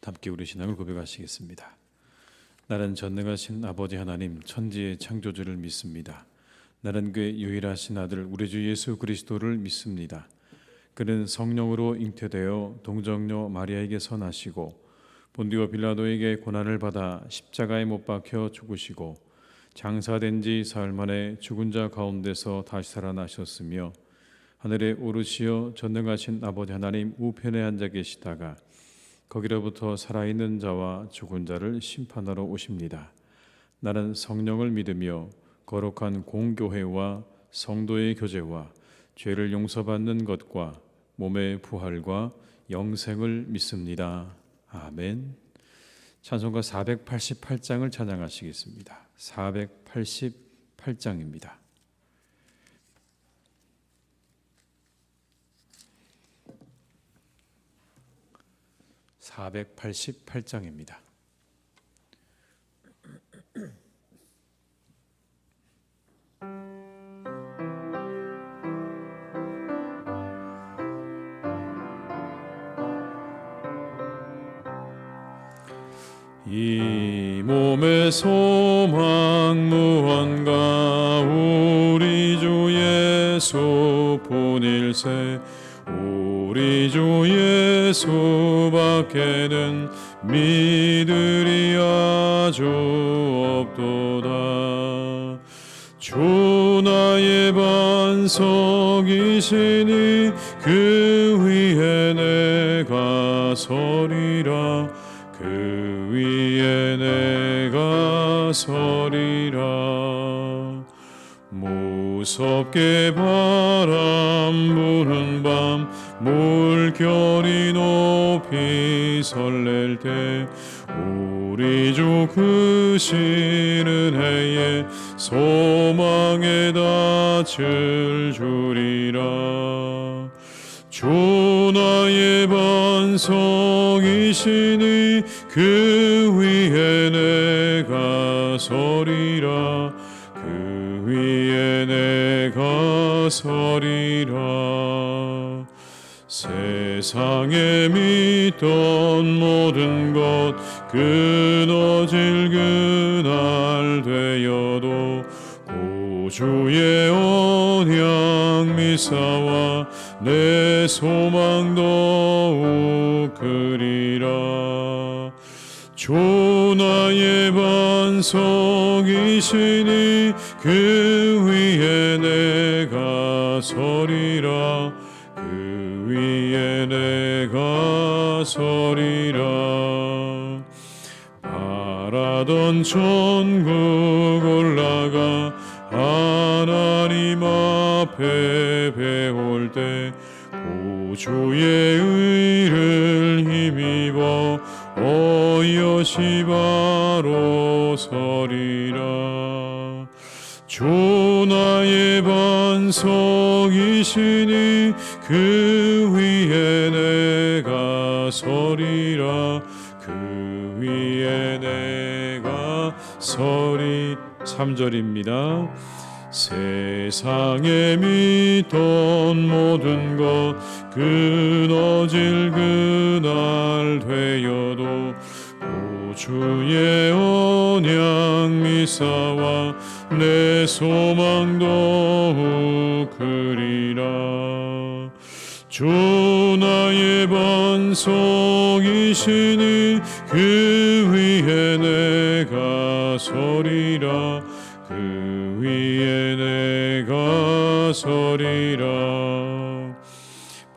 함께 우리 신앙을 고백하시겠습니다. 나는 전능하신 아버지 하나님 천지의 창조주를 믿습니다. 나는 그의 유일하신 아들 우리 주 예수 그리스도를 믿습니다. 그는 성령으로 잉태되어 동정녀 마리아에게서 나시고 본디오 빌라도에게 고난을 받아 십자가에 못 박혀 죽으시고 장사된 지 사흘 만에 죽은 자 가운데서 다시 살아나셨으며 하늘에 오르시어 전능하신 아버지 하나님 우편에 앉아 계시다가 거기로부터 살아있는 자와 죽은 자를 심판하러 오십니다. 나는 성령을 믿으며 거룩한 공교회와 성도의 교제와 죄를 용서받는 것과 몸의 부활과 영생을 믿습니다. 아멘. 찬송가 488장을 찬양하시겠습니다. 488장입니다. (488장입니다) 이 몸의 소망 무언가 우리 주 예수 본일세 우리 주 예수밖에는 믿으리 아주 없도다. 주 나의 반석이시니 그 위에 내가 서리라 그 위에 내가 서리라. 무섭게 바람 부는 밤 물결이 높이 설렐 때 우리 주 크시는 해에 소망에 닿을 주리라. 주 나의 반석이시니 그 위에 내가 서리라 그 위에 내가 서리라. 세상에 믿던 모든 것 끊어질 그날 되어도 구주의 언약 미사와 내 소망 더욱 크리라. 주 나의 반석이시니 그 위에 내가 서리라 그 위에 내가 서리라. 바라던 천국 올라가 하나님 앞에 배울 때 구주의 의를 힘입어 어여시 바로 서리라. 주 나의 반석이시니 그 위에 내가 서리라 그 위에 내가 서리. 3절입니다. 세상에 믿던 모든 것 끊어질 그날 되어도 구주의 언약 미사와 내 소망 더욱 크리라. 주 나의 반석이시니 그 위에 내가 서리라 그 위에 내가 서리라.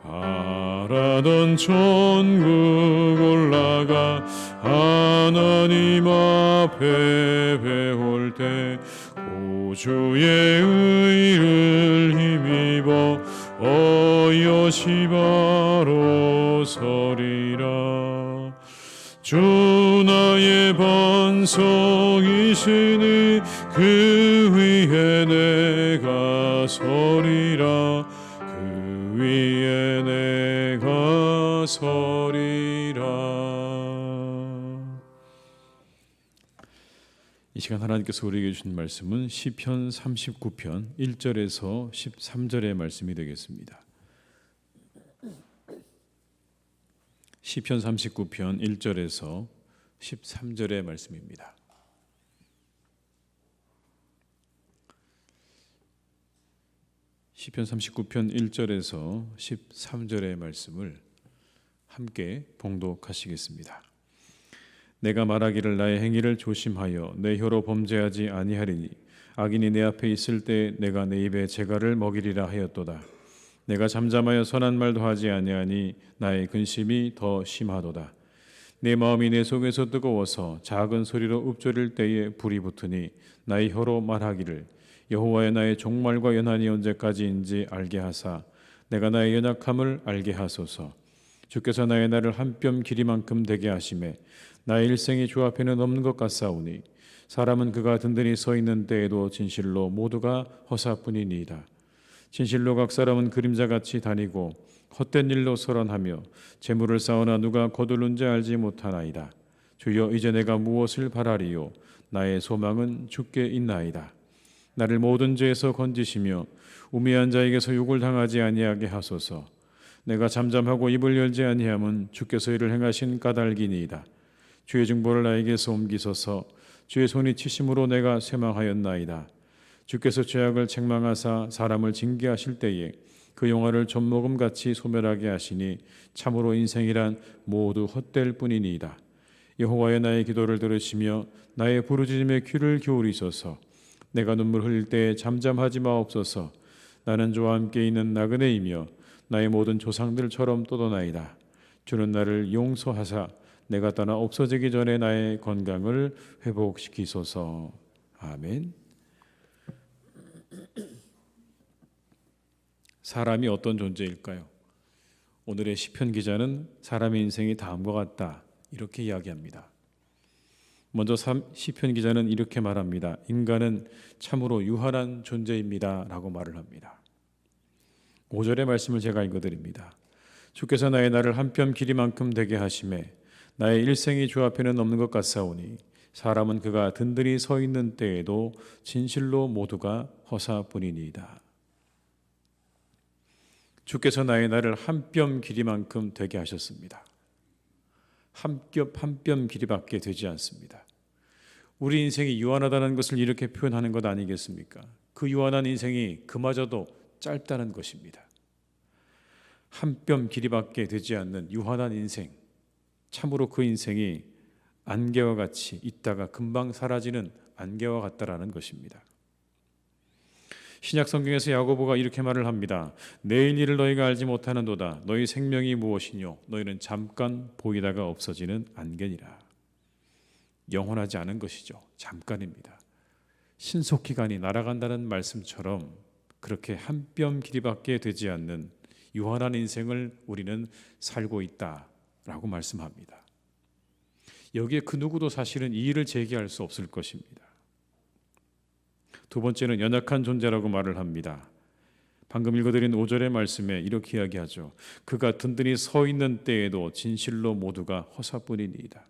바라던 천국 올라가 하나님 앞에 배울 때 구주의 의를 힘입어 어여시 바로 서리라. 주 나의 반석이시니 그 위에 내가 서리라 그 위에 내가 서리라. 이 시간 하나님께서 우리에게 주신 말씀은 시편 39편 1절에서 13절의 말씀이 되겠습니다. 시편 39편 1절에서 13절의 말씀입니다. 시편 39편 1절에서 13절의 말씀을 함께 봉독하시겠습니다. 내가 말하기를 나의 행위를 조심하여 내 혀로 범죄하지 아니하리니 악인이 내 앞에 있을 때 내가 내 입에 재갈을 먹이리라 하였도다. 내가 잠잠하여 선한 말도 하지 아니하니 나의 근심이 더 심하도다. 내 마음이 내 속에서 뜨거워서 작은 소리로 읊조릴 때에 불이 붙으니 나의 혀로 말하기를 여호와의 나의 종말과 연한이 언제까지인지 알게 하사 내가 나의 연약함을 알게 하소서. 주께서 나의 날을 한 뼘 길이만큼 되게 하심에 나의 일생이 주 앞에는 없는 것 같사오니 사람은 그가 든든히 서 있는 때에도 진실로 모두가 허사뿐이니이다. 진실로 각 사람은 그림자같이 다니고 헛된 일로 서론하며 재물을 쌓으나 누가 거두는지 알지 못하나이다. 주여 이제 내가 무엇을 바라리요 나의 소망은 주께 있나이다. 나를 모든 죄에서 건지시며 우매한 자에게서 욕을 당하지 아니하게 하소서. 내가 잠잠하고 입을 열지 아니함은 주께서 이를 행하신 까닭이니이다. 주의 중보를 나에게서 옮기소서. 주의 손이 치심으로 내가 쇠망하였나이다. 주께서 죄악을 책망하사 사람을 징계하실 때에 그 영화를 젖먹음같이 소멸하게 하시니 참으로 인생이란 모두 헛될 뿐이니이다. 여호와의 나의 기도를 들으시며 나의 부르짖음에 귀를 기울이소서. 내가 눈물 흘릴 때에 잠잠하지 마옵소서. 나는 주와 함께 있는 나그네이며 나의 모든 조상들처럼 떠도나이다. 주는 나를 용서하사 내가 떠나 없어지기 전에 나의 건강을 회복시키소서. 아멘. 사람이 어떤 존재일까요? 오늘의 시편 기자는 사람의 인생이 다음과 같다 이렇게 이야기합니다. 먼저 시편 기자는 이렇게 말합니다. 인간은 참으로 유한한 존재입니다 라고 말을 합니다. 5절의 말씀을 제가 읽어드립니다. 주께서 나의 날을 한 뼘 길이만큼 되게 하심에 나의 일생이 주 앞에는 없는 것 같사오니 사람은 그가 든든히 서 있는 때에도 진실로 모두가 허사뿐이니이다. 주께서 나의 날을 한 뼘 길이만큼 되게 하셨습니다. 한 뼘 길이밖에 되지 않습니다. 우리 인생이 유한하다는 것을 이렇게 표현하는 것 아니겠습니까? 그 유한한 인생이 그마저도 짧다는 것입니다. 한 뼘 길이밖에 되지 않는 유한한 인생, 참으로 그 인생이 안개와 같이 있다가 금방 사라지는 안개와 같다라는 것입니다. 신약 성경에서 야고보가 이렇게 말을 합니다. 내일 일을 너희가 알지 못하는도다. 너희 생명이 무엇이뇨? 너희는 잠깐 보이다가 없어지는 안개니라. 영원하지 않은 것이죠. 잠깐입니다. 신속기간이 날아간다는 말씀처럼 그렇게 한 뼘 길이밖에 되지 않는 유한한 인생을 우리는 살고 있다라고 말씀합니다. 여기에 그 누구도 사실은 이의를 제기할 수 없을 것입니다. 두 번째는 연약한 존재라고 말을 합니다. 방금 읽어드린 5절의 말씀에 이렇게 이야기하죠. 그가 든든히 서 있는 때에도 진실로 모두가 허사뿐이니이다.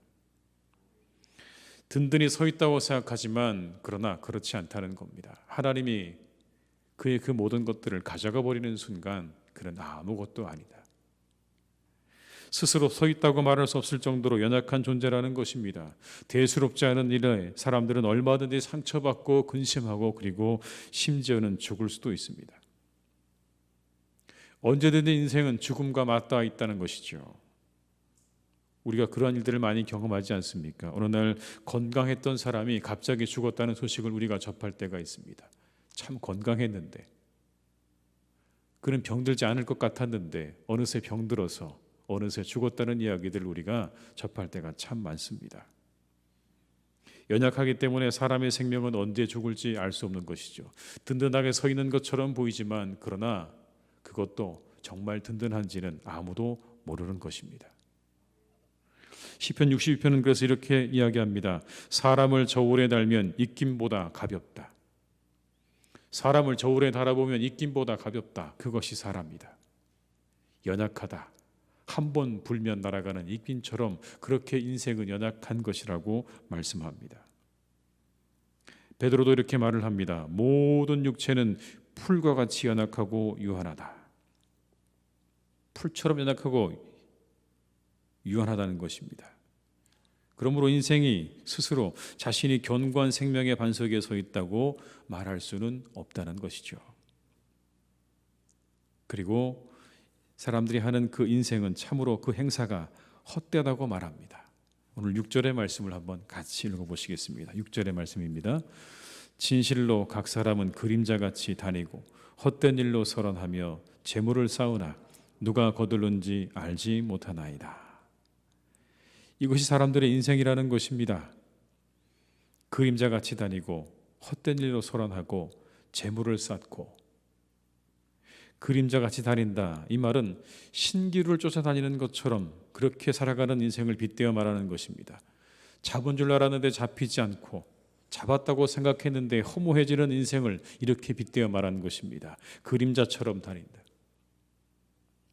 든든히 서 있다고 생각하지만 그러나 그렇지 않다는 겁니다. 하나님이 그의 그 모든 것들을 가져가 버리는 순간 그는 아무것도 아니다. 스스로 서 있다고 말할 수 없을 정도로 연약한 존재라는 것입니다. 대수롭지 않은 일에 사람들은 얼마든지 상처받고 근심하고 그리고 심지어는 죽을 수도 있습니다. 언제든지 인생은 죽음과 맞닿아 있다는 것이죠. 우리가 그러한 일들을 많이 경험하지 않습니까? 어느 날 건강했던 사람이 갑자기 죽었다는 소식을 우리가 접할 때가 있습니다. 참 건강했는데, 그는 병들지 않을 것 같았는데 어느새 병들어서 어느새 죽었다는 이야기들을 우리가 접할 때가 참 많습니다. 연약하기 때문에 사람의 생명은 언제 죽을지 알 수 없는 것이죠. 든든하게 서 있는 것처럼 보이지만 그러나 그것도 정말 든든한지는 아무도 모르는 것입니다. 시편 62편은 그래서 이렇게 이야기합니다. 사람을 저울에 달면 입김보다 가볍다. 사람을 저울에 달아보면 입김보다 가볍다. 그것이 사람이다. 연약하다. 한 번 불면 날아가는 입김처럼 그렇게 인생은 연약한 것이라고 말씀합니다. 베드로도 이렇게 말을 합니다. 모든 육체는 풀과 같이 연약하고 유한하다. 풀처럼 연약하고 유한하다는 것입니다. 그러므로 인생이 스스로 자신이 견고한 생명의 반석에 서 있다고 말할 수는 없다는 것이죠. 그리고 사람들이 하는 그 인생은 참으로 그 행사가 헛되다고 말합니다. 오늘 6절의 말씀을 한번 같이 읽어보시겠습니다. 6절의 말씀입니다. 진실로 각 사람은 그림자같이 다니고 헛된 일로 서론하며 재물을 쌓으나 누가 거둘는지 알지 못하나이다. 이것이 사람들의 인생이라는 것입니다. 그림자같이 다니고 헛된 일로 서론하고 재물을 쌓고. 그림자같이 다닌다, 이 말은 신기루를 쫓아다니는 것처럼 그렇게 살아가는 인생을 빗대어 말하는 것입니다. 잡은 줄 알았는데 잡히지 않고 잡았다고 생각했는데 허무해지는 인생을 이렇게 빗대어 말하는 것입니다. 그림자처럼 다닌다.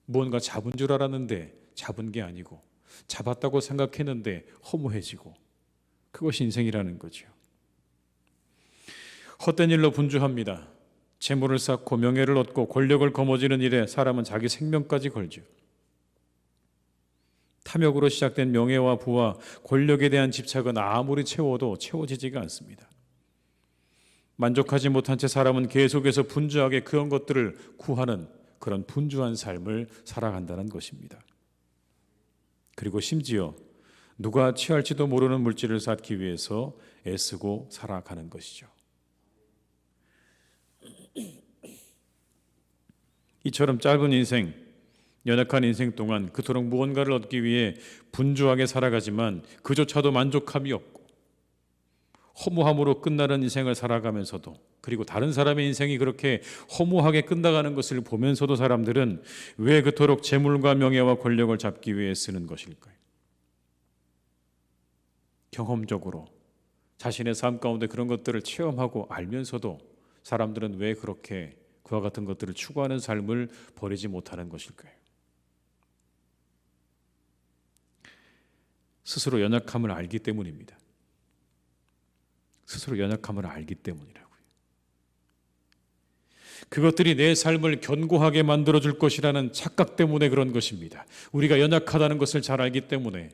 무언가 잡은 줄 알았는데 잡은 게 아니고 잡았다고 생각했는데 허무해지고, 그것이 인생이라는 거죠. 헛된 일로 분주합니다. 재물을 쌓고 명예를 얻고 권력을 거머쥐는 일에 사람은 자기 생명까지 걸죠. 탐욕으로 시작된 명예와 부와 권력에 대한 집착은 아무리 채워도 채워지지가 않습니다. 만족하지 못한 채 사람은 계속해서 분주하게 그런 것들을 구하는 그런 분주한 삶을 살아간다는 것입니다. 그리고 심지어 누가 취할지도 모르는 물질을 쌓기 위해서 애쓰고 살아가는 것이죠. 이처럼 짧은 인생, 연약한 인생 동안 그토록 무언가를 얻기 위해 분주하게 살아가지만 그조차도 만족함이 없고 허무함으로 끝나는 인생을 살아가면서도, 그리고 다른 사람의 인생이 그렇게 허무하게 끝나가는 것을 보면서도 사람들은 왜 그토록 재물과 명예와 권력을 잡기 위해 쓰는 것일까요? 경험적으로 자신의 삶 가운데 그런 것들을 체험하고 알면서도 사람들은 왜 그렇게 그와 같은 것들을 추구하는 삶을 버리지 못하는 것일까요? 스스로 연약함을 알기 때문입니다. 스스로 연약함을 알기 때문이라고요. 그것들이 내 삶을 견고하게 만들어줄 것이라는 착각 때문에 그런 것입니다. 우리가 연약하다는 것을 잘 알기 때문에,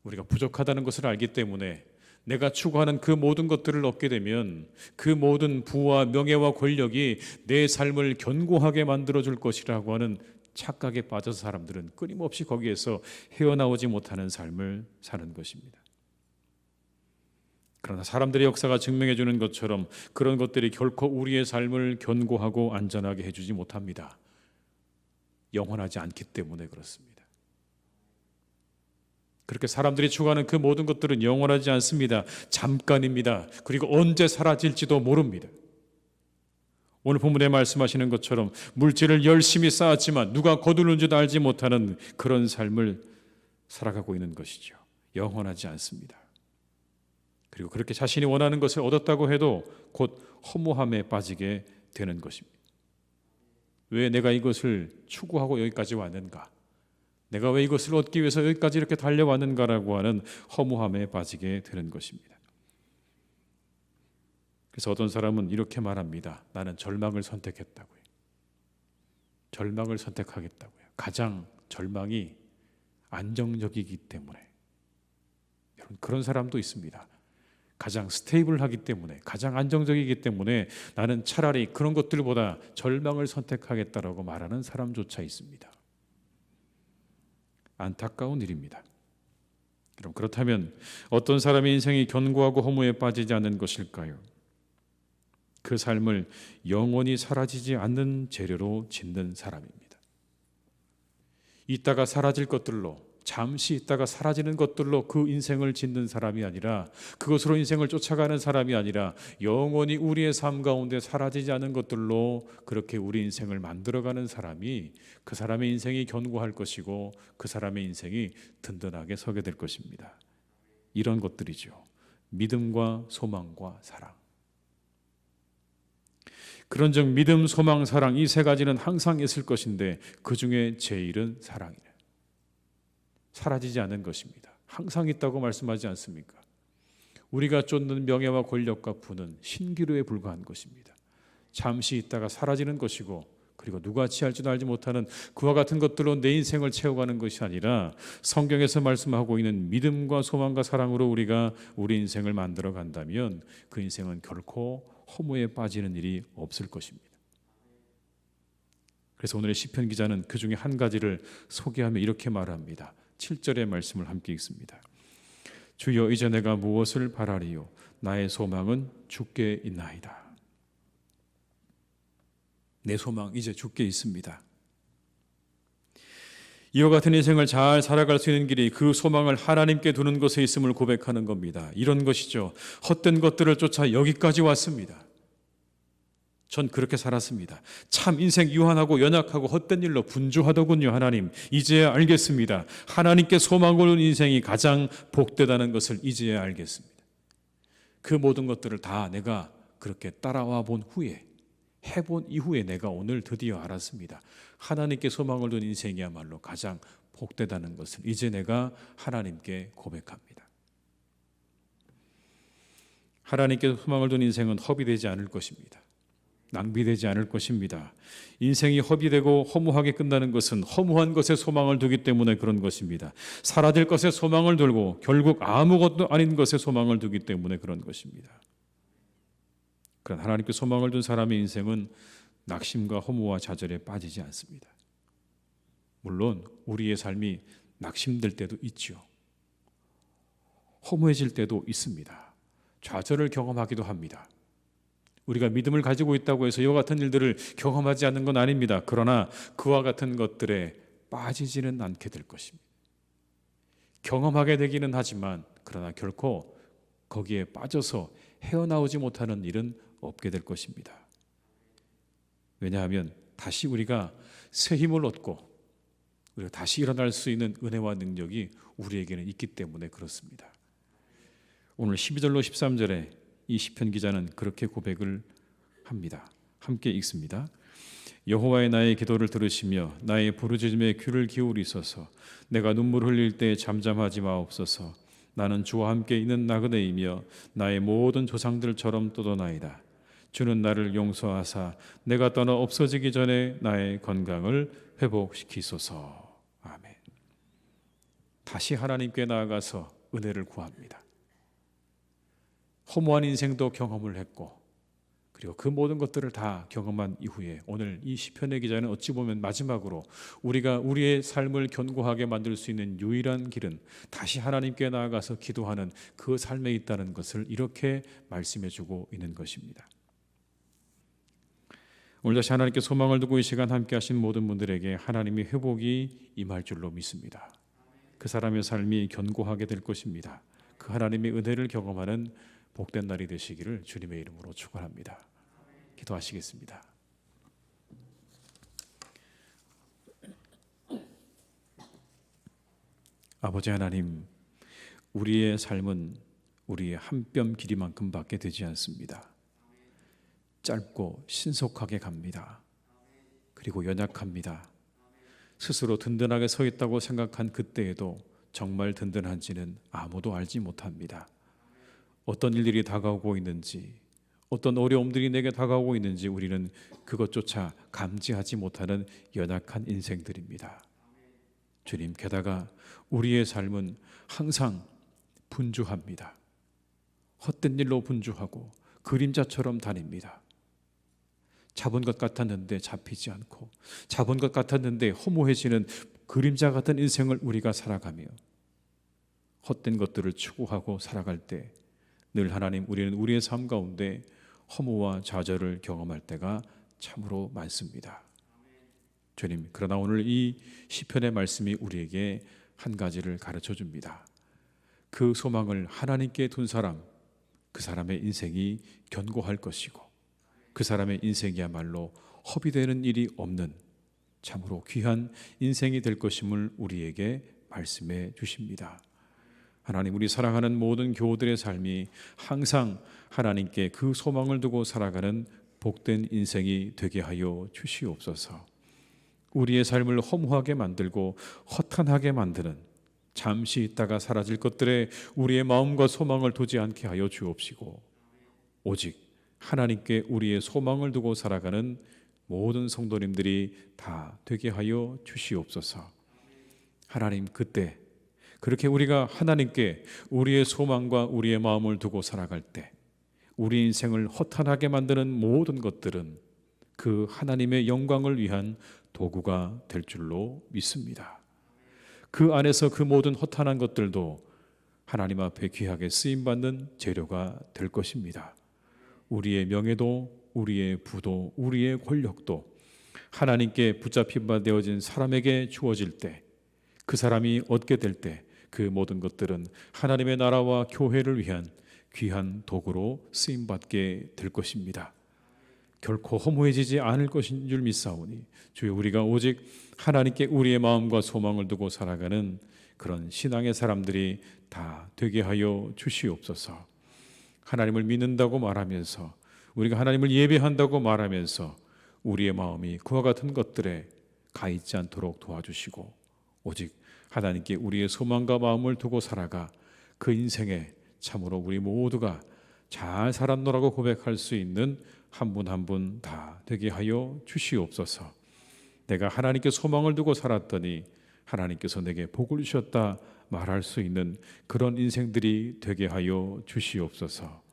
우리가 부족하다는 것을 알기 때문에 내가 추구하는 그 모든 것들을 얻게 되면 그 모든 부와 명예와 권력이 내 삶을 견고하게 만들어줄 것이라고 하는 착각에 빠져서 사람들은 끊임없이 거기에서 헤어나오지 못하는 삶을 사는 것입니다. 그러나 사람들의 역사가 증명해 주는 것처럼 그런 것들이 결코 우리의 삶을 견고하고 안전하게 해주지 못합니다. 영원하지 않기 때문에 그렇습니다. 그렇게 사람들이 추구하는 그 모든 것들은 영원하지 않습니다. 잠깐입니다. 그리고 언제 사라질지도 모릅니다. 오늘 본문에 말씀하시는 것처럼 물질을 열심히 쌓았지만 누가 거두는지도 알지 못하는 그런 삶을 살아가고 있는 것이죠. 영원하지 않습니다. 그리고 그렇게 자신이 원하는 것을 얻었다고 해도 곧 허무함에 빠지게 되는 것입니다. 왜 내가 이것을 추구하고 여기까지 왔는가? 내가 왜 이것을 얻기 위해서 여기까지 이렇게 달려왔는가라고 하는 허무함에 빠지게 되는 것입니다. 그래서 어떤 사람은 이렇게 말합니다. 나는 절망을 선택했다고요. 절망을 선택하겠다고요. 가장 절망이 안정적이기 때문에. 여러분, 그런 사람도 있습니다. 가장 스테이블하기 때문에, 가장 안정적이기 때문에 나는 차라리 그런 것들보다 절망을 선택하겠다라고 말하는 사람조차 있습니다. 안타까운 일입니다. 그럼 그렇다면 어떤 사람의 인생이 견고하고 허무에 빠지지 않는 것일까요? 그 삶을 영원히 사라지지 않는 재료로 짓는 사람입니다. 이따가 사라질 것들로, 잠시 있다가 사라지는 것들로 그 인생을 짓는 사람이 아니라, 그것으로 인생을 쫓아가는 사람이 아니라 영원히 우리의 삶 가운데 사라지지 않은 것들로 그렇게 우리 인생을 만들어가는 사람이, 그 사람의 인생이 견고할 것이고 그 사람의 인생이 든든하게 서게 될 것입니다. 이런 것들이죠. 믿음과 소망과 사랑. 그런즉 믿음, 소망, 사랑, 이 세 가지는 항상 있을 것인데 그 중에 제일은 사랑이에요. 사라지지 않는 것입니다. 항상 있다고 말씀하지 않습니까? 우리가 쫓는 명예와 권력과 부는 신기루에 불과한 것입니다. 잠시 있다가 사라지는 것이고 그리고 누가 취할지도 알지 못하는 그와 같은 것들로 내 인생을 채워가는 것이 아니라 성경에서 말씀하고 있는 믿음과 소망과 사랑으로 우리가 우리 인생을 만들어 간다면 그 인생은 결코 허무에 빠지는 일이 없을 것입니다. 그래서 오늘의 시편 기자는 그 중에 한 가지를 소개하며 이렇게 말합니다. 7절의 말씀을 함께 읽습니다. 주여 이제 내가 무엇을 바라리요? 나의 소망은 주께 있나이다. 내 소망 이제 주께 있습니다. 이와 같은 인생을 잘 살아갈 수 있는 길이 그 소망을 하나님께 두는 것에 있음을 고백하는 겁니다. 이런 것이죠. 헛된 것들을 쫓아 여기까지 왔습니다. 전 그렇게 살았습니다. 참 인생 유한하고 연약하고 헛된 일로 분주하더군요. 하나님 이제야 알겠습니다. 하나님께 소망을 둔 인생이 가장 복되다는 것을 이제야 알겠습니다. 그 모든 것들을 다 내가 그렇게 따라와 본 후에 해본 이후에 내가 오늘 드디어 알았습니다. 하나님께 소망을 둔 인생이야말로 가장 복되다는 것을 이제 내가 하나님께 고백합니다. 하나님께 소망을 둔 인생은 허비되지 않을 것입니다. 낭비되지 않을 것입니다. 인생이 허비되고 허무하게 끝나는 것은 허무한 것에 소망을 두기 때문에 그런 것입니다. 사라질 것에 소망을 두고 결국 아무것도 아닌 것에 소망을 두기 때문에 그런 것입니다. 그런 하나님께 소망을 둔 사람의 인생은 낙심과 허무와 좌절에 빠지지 않습니다. 물론 우리의 삶이 낙심될 때도 있죠. 허무해질 때도 있습니다. 좌절을 경험하기도 합니다. 우리가 믿음을 가지고 있다고 해서 이와 같은 일들을 경험하지 않는 건 아닙니다. 그러나 그와 같은 것들에 빠지지는 않게 될 것입니다. 경험하게 되기는 하지만 그러나 결코 거기에 빠져서 헤어나오지 못하는 일은 없게 될 것입니다. 왜냐하면 다시 우리가 새 힘을 얻고 우리가 다시 일어날 수 있는 은혜와 능력이 우리에게는 있기 때문에 그렇습니다. 오늘 12절로 13절에 이 시편 기자는 그렇게 고백을 합니다. 함께 읽습니다. 여호와의 나의 기도를 들으시며 나의 부르짖음에 귀를 기울이소서. 내가 눈물 흘릴 때 잠잠하지 마옵소서. 나는 주와 함께 있는 나그네이며 나의 모든 조상들처럼 떠도나이다. 주는 나를 용서하사 내가 떠나 없어지기 전에 나의 건강을 회복시키소서. 아멘. 다시 하나님께 나아가서 은혜를 구합니다. 허무한 인생도 경험을 했고 그리고 그 모든 것들을 다 경험한 이후에 오늘 이 시편의 기자는 어찌 보면 마지막으로 우리가 우리의 삶을 견고하게 만들 수 있는 유일한 길은 다시 하나님께 나아가서 기도하는 그 삶에 있다는 것을 이렇게 말씀해 주고 있는 것입니다. 오늘 다시 하나님께 소망을 두고 이 시간 함께 하신 모든 분들에게 하나님의 회복이 임할 줄로 믿습니다. 그 사람의 삶이 견고하게 될 것입니다. 그 하나님의 은혜를 경험하는 복된 날이 되시기를 주님의 이름으로 축원합니다. 기도하시겠습니다. 아버지 하나님, 우리의 삶은 우리의 한 뼘 길이만큼밖에 되지 않습니다. 짧고 신속하게 갑니다. 그리고 연약합니다. 스스로 든든하게 서 있다고 생각한 그때에도 정말 든든한지는 아무도 알지 못합니다. 어떤 일들이 다가오고 있는지, 어떤 어려움들이 내게 다가오고 있는지 우리는 그것조차 감지하지 못하는 연약한 인생들입니다. 주님, 게다가 우리의 삶은 항상 분주합니다. 헛된 일로 분주하고 그림자처럼 다닙니다. 잡은 것 같았는데 잡히지 않고 잡은 것 같았는데 허무해지는 그림자 같은 인생을 우리가 살아가며 헛된 것들을 추구하고 살아갈 때 늘 하나님, 우리는 우리의 삶 가운데 허무와 좌절을 경험할 때가 참으로 많습니다. 주님, 그러나 오늘 이 시편의 말씀이 우리에게 한 가지를 가르쳐 줍니다. 그 소망을 하나님께 둔 사람, 그 사람의 인생이 견고할 것이고 그 사람의 인생이야말로 허비되는 일이 없는 참으로 귀한 인생이 될 것임을 우리에게 말씀해 주십니다. 하나님, 우리 사랑하는 모든 교우들의 삶이 항상 하나님께 그 소망을 두고 살아가는 복된 인생이 되게 하여 주시옵소서. 우리의 삶을 허무하게 만들고 허탄하게 만드는 잠시 있다가 사라질 것들에 우리의 마음과 소망을 두지 않게 하여 주옵시고 오직 하나님께 우리의 소망을 두고 살아가는 모든 성도님들이 다 되게 하여 주시옵소서. 하나님, 그때 그렇게 우리가 하나님께 우리의 소망과 우리의 마음을 두고 살아갈 때 우리 인생을 허탄하게 만드는 모든 것들은 그 하나님의 영광을 위한 도구가 될 줄로 믿습니다. 그 안에서 그 모든 허탄한 것들도 하나님 앞에 귀하게 쓰임받는 재료가 될 것입니다. 우리의 명예도, 우리의 부도, 우리의 권력도 하나님께 붙잡힌 바 되어진 사람에게 주어질 때, 그 사람이 얻게 될 때 그 모든 것들은 하나님의 나라와 교회를 위한 귀한 도구로 쓰임받게 될 것입니다. 결코 허무해지지 않을 것인 줄 믿사오니 주여, 우리가 오직 하나님께 우리의 마음과 소망을 두고 살아가는 그런 신앙의 사람들이 다 되게 하여 주시옵소서. 하나님을 믿는다고 말하면서, 우리가 하나님을 예배한다고 말하면서 우리의 마음이 그와 같은 것들에 가 있지 않도록 도와주시고, 오직 하나님께 우리의 소망과 마음을 두고 살아가 그 인생에 참으로 우리 모두가 잘 살았노라고 고백할 수 있는 한 분 한 분 다 되게 하여 주시옵소서. 내가 하나님께 소망을 두고 살았더니 하나님께서 내게 복을 주셨다 말할 수 있는 그런 인생들이 되게 하여 주시옵소서.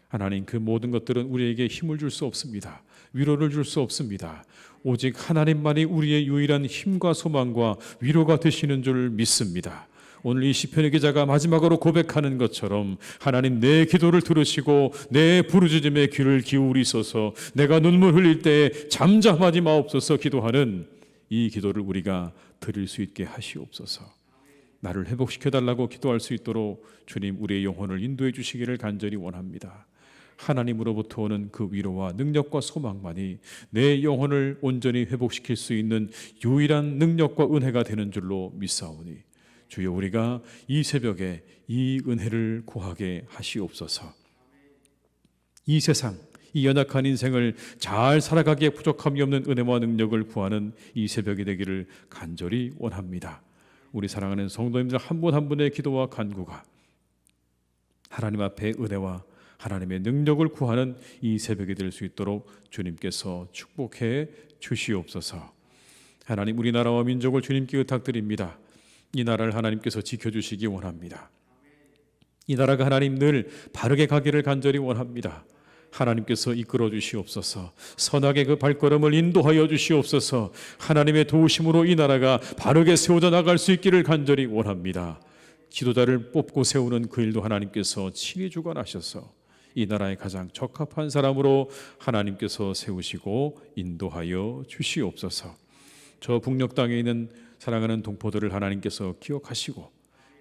하나님, 그 모든 것들은 우리에게 힘을 줄 수 없습니다. 위로를 줄 수 없습니다. 오직 하나님만이 우리의 유일한 힘과 소망과 위로가 되시는 줄 믿습니다. 오늘 이 시편의 기자가 마지막으로 고백하는 것처럼 하나님, 내 기도를 들으시고 내 부르짖음에 귀를 기울이소서, 내가 눈물 흘릴 때 잠잠하지 마옵소서 기도하는 이 기도를 우리가 드릴 수 있게 하시옵소서. 나를 회복시켜달라고 기도할 수 있도록 주님, 우리의 영혼을 인도해 주시기를 간절히 원합니다. 하나님으로부터 오는 그 위로와 능력과 소망만이 내 영혼을 온전히 회복시킬 수 있는 유일한 능력과 은혜가 되는 줄로 믿사오니 주여, 우리가 이 새벽에 이 은혜를 구하게 하시옵소서. 이 세상, 이 연약한 인생을 잘 살아가기에 부족함이 없는 은혜와 능력을 구하는 이 새벽이 되기를 간절히 원합니다. 우리 사랑하는 성도님들 한 분 한 분의 기도와 간구가 하나님 앞에 은혜와 하나님의 능력을 구하는 이 새벽이 될 수 있도록 주님께서 축복해 주시옵소서. 하나님, 우리나라와 민족을 주님께 의탁드립니다. 이 나라를 하나님께서 지켜주시기 원합니다. 이 나라가 하나님 늘 바르게 가기를 간절히 원합니다. 하나님께서 이끌어 주시옵소서. 선하게 그 발걸음을 인도하여 주시옵소서. 하나님의 도우심으로 이 나라가 바르게 세워져 나갈 수 있기를 간절히 원합니다. 지도자를 뽑고 세우는 그 일도 하나님께서 친히 주관하셔서 이 나라의 가장 적합한 사람으로 하나님께서 세우시고 인도하여 주시옵소서. 저 북녘 땅에 있는 사랑하는 동포들을 하나님께서 기억하시고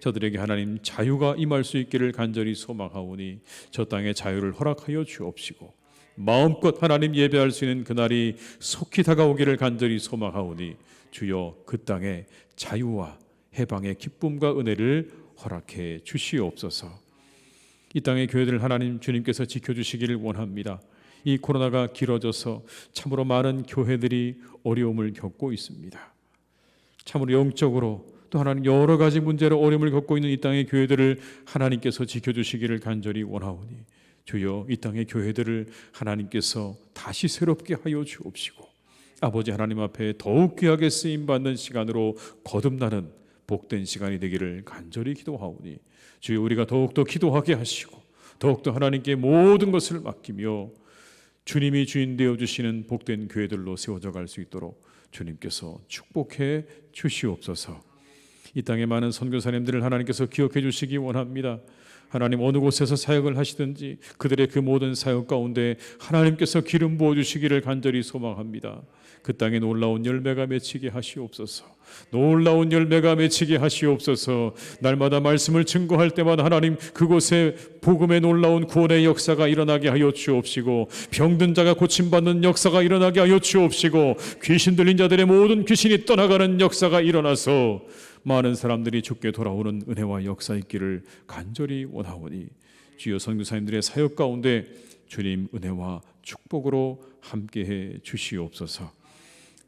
저들에게 하나님 자유가 임할 수 있기를 간절히 소망하오니 저 땅에 자유를 허락하여 주옵시고 마음껏 하나님 예배할 수 있는 그날이 속히 다가오기를 간절히 소망하오니 주여, 그 땅에 자유와 해방의 기쁨과 은혜를 허락해 주시옵소서. 이 땅의 교회들을 하나님 주님께서 지켜주시기를 원합니다. 이 코로나가 길어져서 참으로 많은 교회들이 어려움을 겪고 있습니다. 참으로 영적으로 또 하나님 여러 가지 문제로 어려움을 겪고 있는 이 땅의 교회들을 하나님께서 지켜주시기를 간절히 원하오니 주여, 이 땅의 교회들을 하나님께서 다시 새롭게 하여 주옵시고 아버지 하나님 앞에 더욱 귀하게 쓰임받는 시간으로 거듭나는 복된 시간이 되기를 간절히 기도하오니 주여, 우리가 더욱더 기도하게 하시고 더욱더 하나님께 모든 것을 맡기며 주님이 주인 되어주시는 복된 교회들로 세워져 갈 수 있도록 주님께서 축복해 주시옵소서. 이 땅의 많은 선교사님들을 하나님께서 기억해 주시기 원합니다. 하나님, 어느 곳에서 사역을 하시든지 그들의 그 모든 사역 가운데 하나님께서 기름 부어주시기를 간절히 소망합니다. 그 땅에 놀라운 열매가 맺히게 하시옵소서. 놀라운 열매가 맺히게 하시옵소서. 날마다 말씀을 증거할 때마다 하나님 그곳에 복음의 놀라운 구원의 역사가 일어나게 하여 주옵시고 병든 자가 고침받는 역사가 일어나게 하여 주옵시고 귀신 들린 자들의 모든 귀신이 떠나가는 역사가 일어나서 많은 사람들이 주께 돌아오는 은혜와 역사 있기를 간절히 원하오니 주여, 선교사님들의 사역 가운데 주님 은혜와 축복으로 함께해 주시옵소서.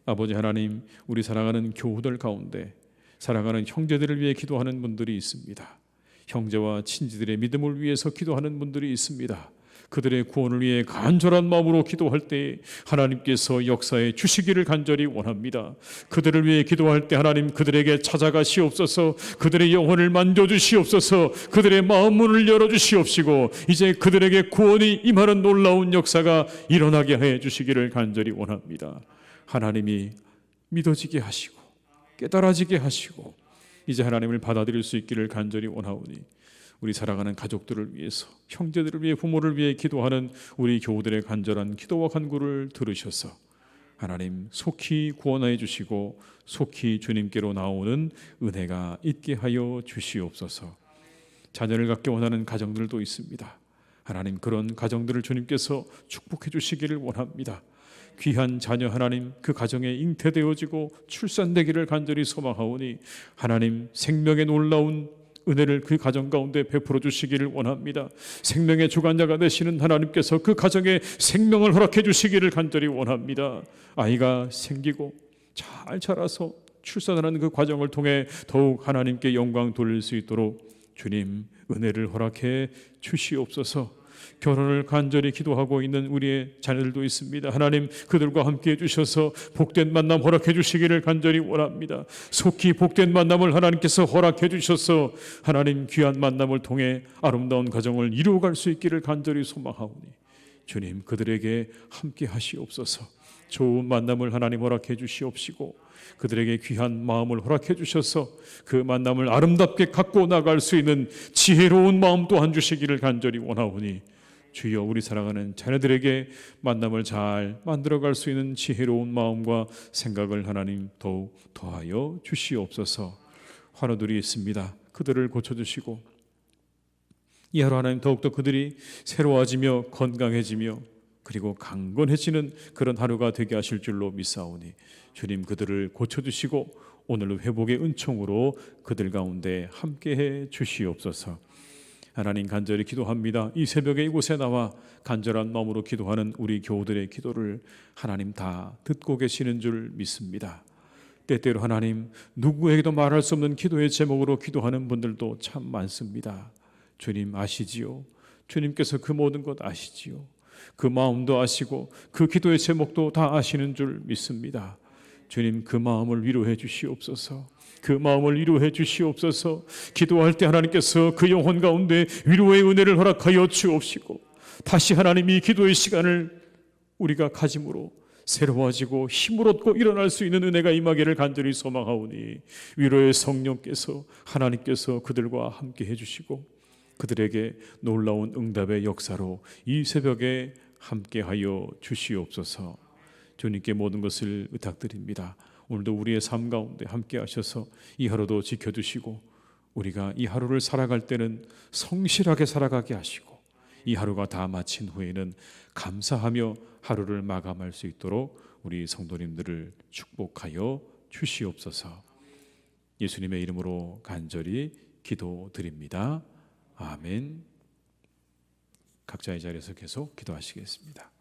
아버지 하나님, 우리 사랑하는 교우들 가운데 사랑하는 형제들을 위해 기도하는 분들이 있습니다. 형제와 친지들의 믿음을 위해서 기도하는 분들이 있습니다. 그들의 구원을 위해 간절한 마음으로 기도할 때 하나님께서 역사에 주시기를 간절히 원합니다. 그들을 위해 기도할 때 하나님 그들에게 찾아가시옵소서. 그들의 영혼을 만져주시옵소서. 그들의 마음 문을 열어주시옵시고 이제 그들에게 구원이 임하는 놀라운 역사가 일어나게 해 주시기를 간절히 원합니다. 하나님이 믿어지게 하시고 깨달아지게 하시고 이제 하나님을 받아들일 수 있기를 간절히 원하오니 우리 살아가는 가족들을 위해서, 형제들을 위해, 부모를 위해 기도하는 우리 교우들의 간절한 기도와 간구를 들으셔서 하나님 속히 구원하여 주시고 속히 주님께로 나오는 은혜가 있게 하여 주시옵소서. 자녀를 갖기 원하는 가정들도 있습니다. 하나님 그런 가정들을 주님께서 축복해 주시기를 원합니다. 귀한 자녀 하나님 그 가정에 잉태되어지고 출산되기를 간절히 소망하오니 하나님 생명의 놀라운 은혜를 그 가정 가운데 베풀어 주시기를 원합니다. 생명의 주관자가 되시는 하나님께서 그 가정에 생명을 허락해 주시기를 간절히 원합니다. 아이가 생기고 잘 자라서 출산하는 그 과정을 통해 더욱 하나님께 영광 돌릴 수 있도록 주님 은혜를 허락해 주시옵소서. 결혼을 간절히 기도하고 있는 우리의 자녀들도 있습니다. 하나님 그들과 함께 해주셔서 복된 만남 허락해 주시기를 간절히 원합니다. 속히 복된 만남을 하나님께서 허락해 주셔서 하나님 귀한 만남을 통해 아름다운 가정을 이루어갈 수 있기를 간절히 소망하오니 주님 그들에게 함께 하시옵소서. 좋은 만남을 하나님 허락해 주시옵시고 그들에게 귀한 마음을 허락해 주셔서 그 만남을 아름답게 갖고 나갈 수 있는 지혜로운 마음 또한 주시기를 간절히 원하오니 주여 우리 사랑하는 자녀들에게 만남을 잘 만들어갈 수 있는 지혜로운 마음과 생각을 하나님 더욱 더하여 주시옵소서. 환우들이 있습니다. 그들을 고쳐주시고 이 하루 하나님 더욱더 그들이 새로워지며 건강해지며 그리고 강건해지는 그런 하루가 되게 하실 줄로 믿사오니 주님 그들을 고쳐주시고 오늘 회복의 은총으로 그들 가운데 함께해 주시옵소서. 하나님 간절히 기도합니다. 이 새벽에 이곳에 나와 간절한 마음으로 기도하는 우리 교우들의 기도를 하나님 다 듣고 계시는 줄 믿습니다. 때때로 하나님 누구에게도 말할 수 없는 기도의 제목으로 기도하는 분들도 참 많습니다. 주님 아시지요. 주님께서 그 모든 것 아시지요. 그 마음도 아시고 그 기도의 제목도 다 아시는 줄 믿습니다. 주님 그 마음을 위로해 주시옵소서. 그 마음을 위로해 주시옵소서. 기도할 때 하나님께서 그 영혼 가운데 위로의 은혜를 허락하여 주옵시고 다시 하나님이 기도의 시간을 우리가 가짐으로 새로워지고 힘을 얻고 일어날 수 있는 은혜가 임하기를 간절히 소망하오니 위로의 성령께서 하나님께서 그들과 함께 해주시고 그들에게 놀라운 응답의 역사로 이 새벽에 함께하여 주시옵소서. 주님께 모든 것을 의탁드립니다. 오늘도 우리의 삶 가운데 함께 하셔서 이 하루도 지켜주시고 우리가 이 하루를 살아갈 때는 성실하게 살아가게 하시고 이 하루가 다 마친 후에는 감사하며 하루를 마감할 수 있도록 우리 성도님들을 축복하여 주시옵소서. 예수님의 이름으로 간절히 기도드립니다. 아멘. 각자의 자리에서 계속 기도하시겠습니다.